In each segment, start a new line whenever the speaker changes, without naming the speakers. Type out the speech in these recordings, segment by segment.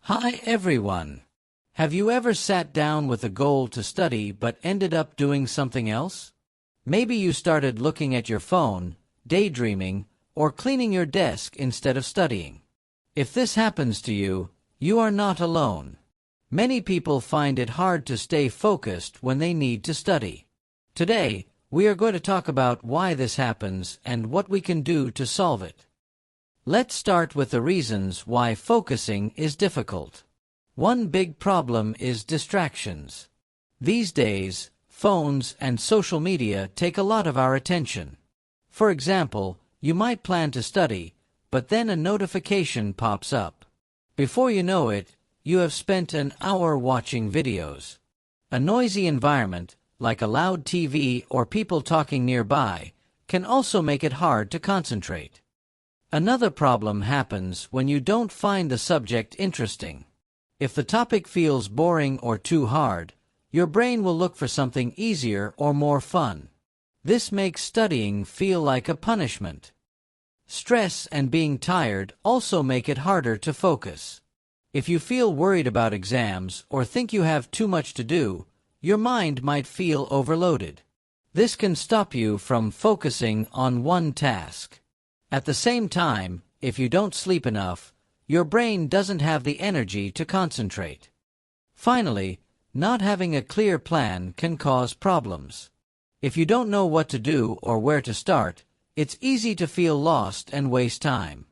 Hi everyone! Have you ever sat down with a goal to study but ended up doing something else? Maybe you started looking at your phone, daydreaming, or cleaning your desk instead of studying. If this happens to you, you are not alone. Many people find it hard to stay focused when they need to study. Today, we are going to talk about why this happens and what we can do to solve it. Let's start with the reasons why focusing is difficult. One big problem is distractions. These days, phones and social media take a lot of our attention. For example, you might plan to study, but then a notification pops up. Before you know it, you have spent an hour watching videos. A noisy environment, like a loud TV or people talking nearby, can also make it hard to concentrate. Another problem happens when you don't find the subject interesting. If the topic feels boring or too hard, your brain will look for something easier or more fun. This makes studying feel like a punishment. Stress and being tired also make it harder to focus. If you feel worried about exams or think you have too much to do, your mind might feel overloaded. This can stop you from focusing on one task. At the same time, if you don't sleep enough, your brain doesn't have the energy to concentrate. Finally, not having a clear plan can cause problems. If you don't know what to do or where to start, it's easy to feel lost and waste time.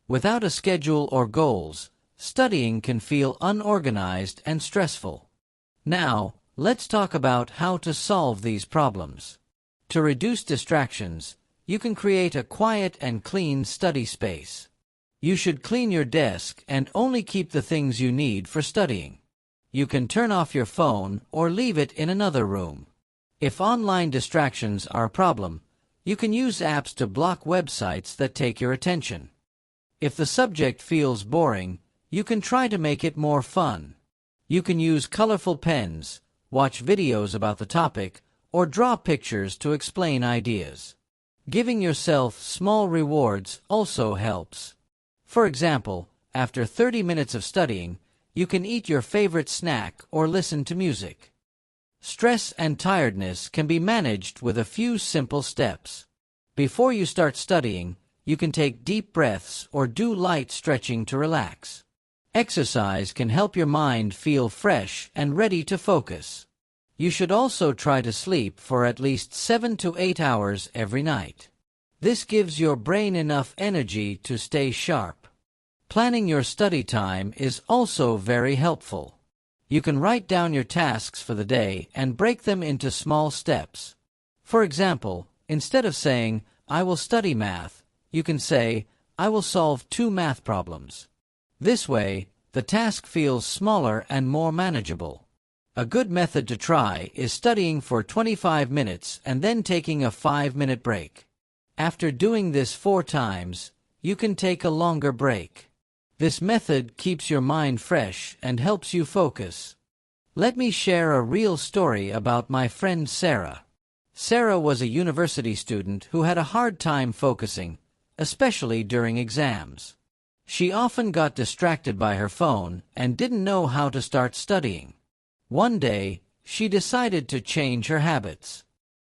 Without a schedule or goals, studying can feel unorganized and stressful. Now, let's talk about how to solve these problems. To reduce distractions, you can create a quiet and clean study space. You should clean your desk and only keep the things you need for studying. You can turn off your phone or leave it in another room. If online distractions are a problem, you can use apps to block websites that take your attention. If the subject feels boring, you can try to make it more fun. You can use colorful pens, watch videos about the topic, or draw pictures to explain ideas. Giving yourself small rewards also helps. For example, after 30 minutes of studying, you can eat your favorite snack or listen to music. Stress and tiredness can be managed with a few simple steps. Before you start studying, you can take deep breaths or do light stretching to relax. Exercise can help your mind feel fresh and ready to focus. You should also try to sleep for at least 7 to 8 hours every night. This gives your brain enough energy to stay sharp. Planning your study time is also very helpful. You can write down your tasks for the day and break them into small steps. For example, instead of saying, "I will study math," you can say, "I will solve 2 math problems." This way, the task feels smaller and more manageable. A good method to try is studying for 25 minutes and then taking a 5-minute break. After doing this 4 times, you can take a longer break. This method keeps your mind fresh and helps you focus. Let me share a real story about my friend Sarah. Sarah was a university student who had a hard time focusing, especially during exams. She often got distracted by her phone and didn't know how to start studying. One day, she decided to change her habits.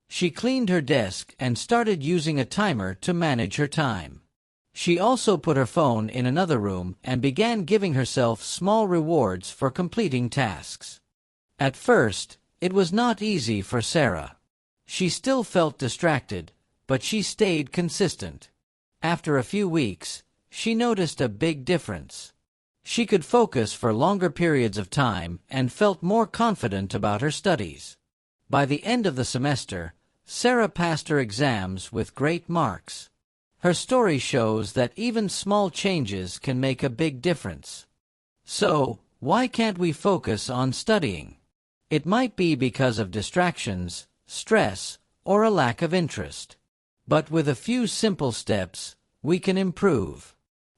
She cleaned her desk and started using a timer to manage her time. She also put her phone in another room and began giving herself small rewards for completing tasks. At first, it was not easy for Sarah. She still felt distracted, but she stayed consistent. After a few weeks, she noticed a big difference. She could focus for longer periods of time and felt more confident about her studies. By the end of the semester, Sarah passed her exams with great marks. Her story shows that even small changes can make a big difference. So, why can't we focus on studying? It might be because of distractions, stress, or a lack of interest. But with a few simple steps, we can improve.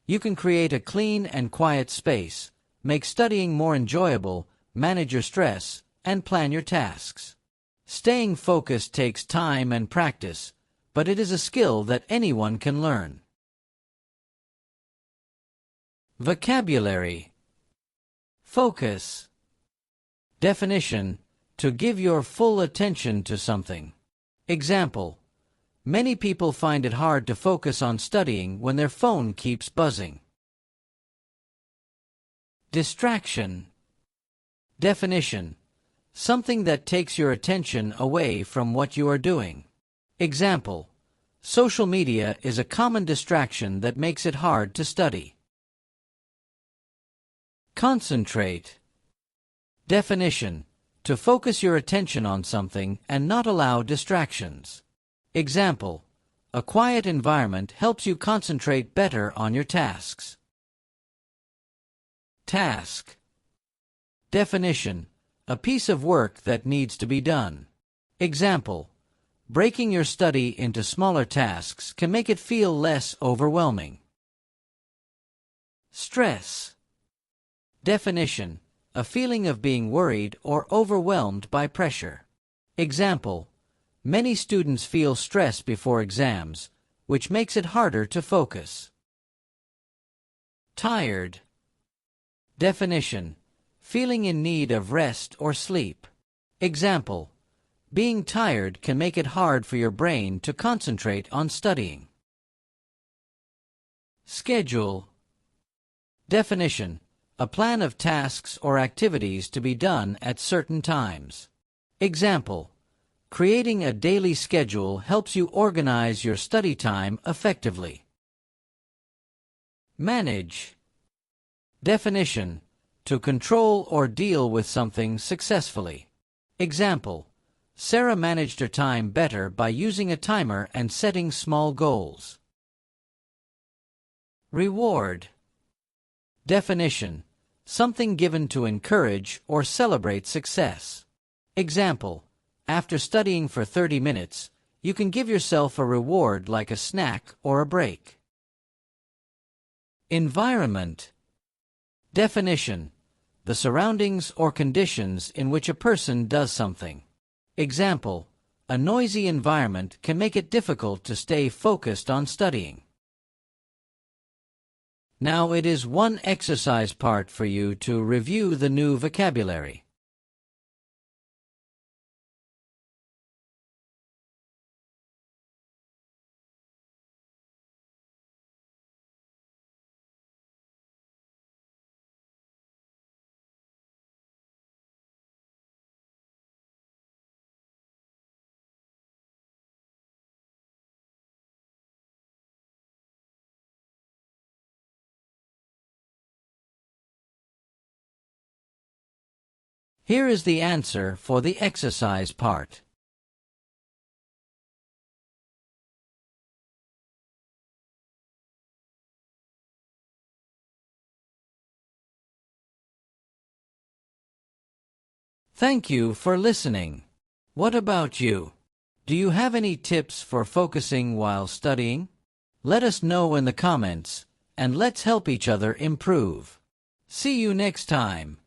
You can create a clean and quiet space, make studying more enjoyable, manage your stress, and plan your tasks. Staying focused takes time and practice, but it is a skill that anyone can learn. Vocabulary. Focus. Definition: to give your full attention to something. Example: many people find it hard to focus on studying when their phone keeps buzzing. Distraction. Definition: something that takes your attention away from what you are doing. Example: social media is a common distraction that makes it hard to study. Concentrate. Definition: to focus your attention on something and not allow distractions. Example: a quiet environment helps you concentrate better on your tasks. Task. Definition: a piece of work that needs to be done. Example: breaking your study into smaller tasks can make it feel less overwhelming. Stress. Definition: a feeling of being worried or overwhelmed by pressure. Example: many students feel stress before exams, which makes it harder to focus. Tired. Definition: feeling in need of rest or sleep. Example: being tired can make it hard for your brain to concentrate on studying. Schedule. Definition: a plan of tasks or activities to be done at certain times. Example: creating a daily schedule helps you organize your study time effectively. Manage. Definition: to control or deal with something successfully. Example: Sarah managed her time better by using a timer and setting small goals. Reward. Definition: something given to encourage or celebrate success. Example: after studying for 30 minutes, you can give yourself a reward like a snack or a break. Environment. Definition: the surroundings or conditions in which a person does something. Example: a noisy environment can make it difficult to stay focused on studying. Now it is one exercise part for you to review the new vocabulary. Here is the answer for the exercise part. Thank you for listening. What about you? Do you have any tips for focusing while studying? Let us know in the comments, and let's help each other improve. See you next time.